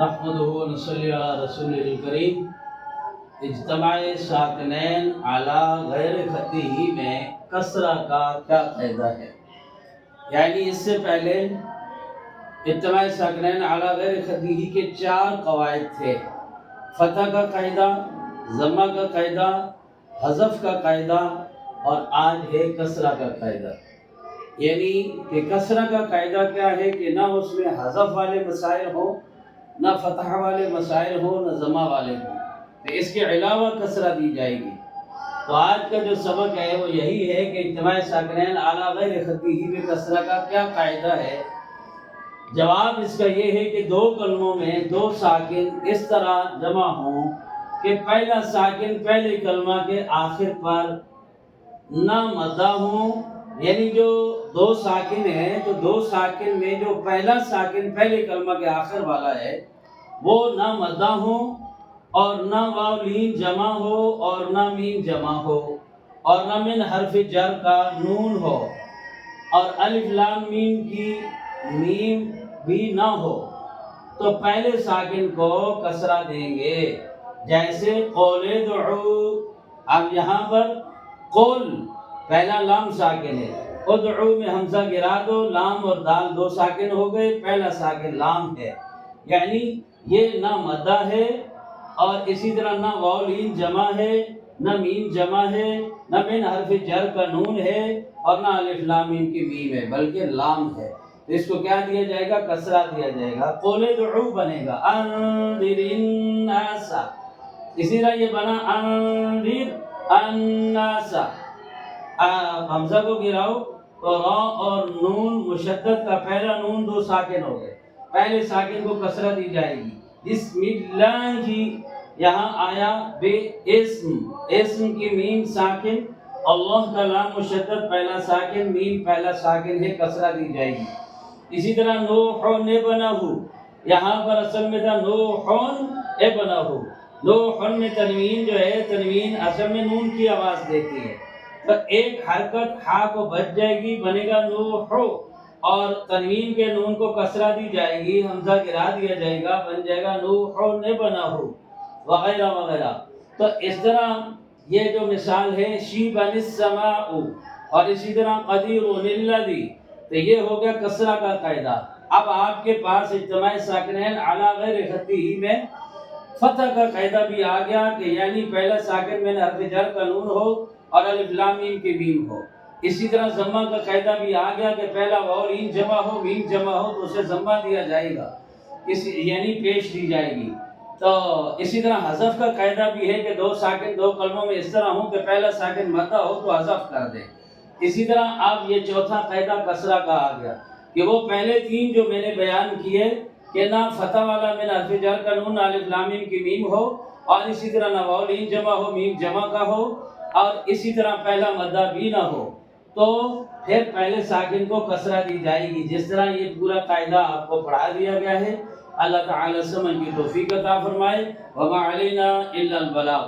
نحمده ونصلي على رسوله الکریم۔ اجتماع ساکنین علی غیر خطی میں کسرہ کا کیا قاعدہ ہے؟ یعنی اس سے پہلے اجتماع ساکنین علی غیر خطی کے 4 قواعد تھے: فتح کا قاعدہ، ضمہ کا قاعدہ، حذف کا قاعدہ، اور آج ہے کسرہ کا قاعدہ۔ یعنی کہ کسرہ کا قاعدہ کیا ہے کہ نہ اس میں حذف والے مسائل ہوں، نہ فتح والے مسائل ہوں، نہ ضمہ والے ہوں، تو اس کے علاوہ کسرہ دی جائے گی۔ تو آج کا جو سبق ہے وہ یہی ہے کہ اجتماع ساکنین اعلیٰ غیر خطی میں کسرہ کا کیا قاعدہ ہے۔ جواب اس کا یہ ہے کہ 2 کلموں میں 2 ساکن اس طرح جمع ہوں کہ پہلا ساکن پہلے کلمہ کے آخر پر نہ مدہ ہوں، یعنی جو 2 ساکن ہیں تو 2 ساکن میں جو پہلا ساکن پہلے کلمہ کے آخر والا ہے وہ نہ مدہ ہوں، اور نہ واو لین جمع ہو، اور نہ میم جمع ہو، اور نہ من حرف جر کا نون ہو، اور الف لام میم کی میم بھی نہ ہو، تو پہلے ساکن کو کسرہ دیں گے۔ جیسے قول ادعو، اب یہاں پر قول پہلا لام ساکن ہے، ادعو میں حمزہ گرا دو، لام اور دال 2 ساکن ہو گئے، پہلا ساکن لام ہے، یعنی یہ نہ مدہ ہے، اور اسی طرح نہ واو لین جمع ہے، نہ میم جمع ہے، نہ من حرف جر کا نون ہے، اور نہ الف لام میم کی میم ہے، بلکہ لام ہے۔ تو اس کو کیا دیا جائے گا؟ کسرہ دیا جائے گا۔ قول ادعو بنے گا انذر الناس، اسی طرح یہ بنا انذر الناس، حمزہ کو گراؤ تو را اور نون مشدد کا پہلا نون 2 ساکن ہو گئے، پہلے ساکن کو کسرہ دی جائے گی۔ بسم اللہ، یہاں آیا بے اسم کی میم ساکن، اللہ کا لام مشدد پہلا ساکن، میم پہلا ساکن ہے، کسرہ دی جائے گی۔ اسی طرح نوح ابنہ، یہاں پر اصل میں تھا نوح ابنہ، نوح میں تنوین جو ہے، تنوین اصل میں نون کی آواز دیتی ہے، تو ایک حرکت ہا کو بچ جائے گی، بنے گا نوح، اور تنوین کے نون کو کسرہ دی جائے گی، حمزہ گرا دیا جائے گا، بن جائے گا نوح ابنہ وغیرہ وغیرہ۔ تو اس طرح یہ جو مثال ہے شیب السماء، اور اسی طرح قدیر الذی، تو یہ ہو گیا کسرہ کا قاعدہ۔ اب آپ کے پاس اجتماع ساکنین اعلیٰ غیر خطی میں فتح کا قاعدہ بھی آ گیا کہ یعنی پہلا ساکن میں حرف جر کا نون ہو اور الف لام میم کی میم ہو۔ اسی طرح ضمہ کا قاعدہ بھی آ گیا کہ پہلا واو لین جمع ہو، میم جمع ہو تو اسے ضمہ دیا جائے گا، یعنی پیش دی جائے گی۔ تو اسی طرح حذف کا قاعدہ بھی ہے کہ 2 ساکن 2 کلموں میں اس طرح ہوں کہ پہلا ساکن مدہ ہو تو حذف کر دیں۔ اسی طرح اب یہ چوتھا قاعدہ کسرہ کا آ گیا کہ وہ پہلے 3 جو میں نے بیان کیے کہ نہ فتح والا من حرف جر کا نون، نہ الف لام میم کی میم ہو، اور اسی طرح نہ واو لین جمع ہو، میم جمع کا ہو، اور اسی طرح پہلا مدہ بھی نہ ہو، تو پھر پہلے ساکن کو کسرہ دی جائے گی۔ جس طرح یہ پورا قاعدہ آپ کو پڑھا دیا گیا ہے، اللہ تعالی سمجھ کی توفیق عطا فرمائے۔ وما علینا الا البلاغ۔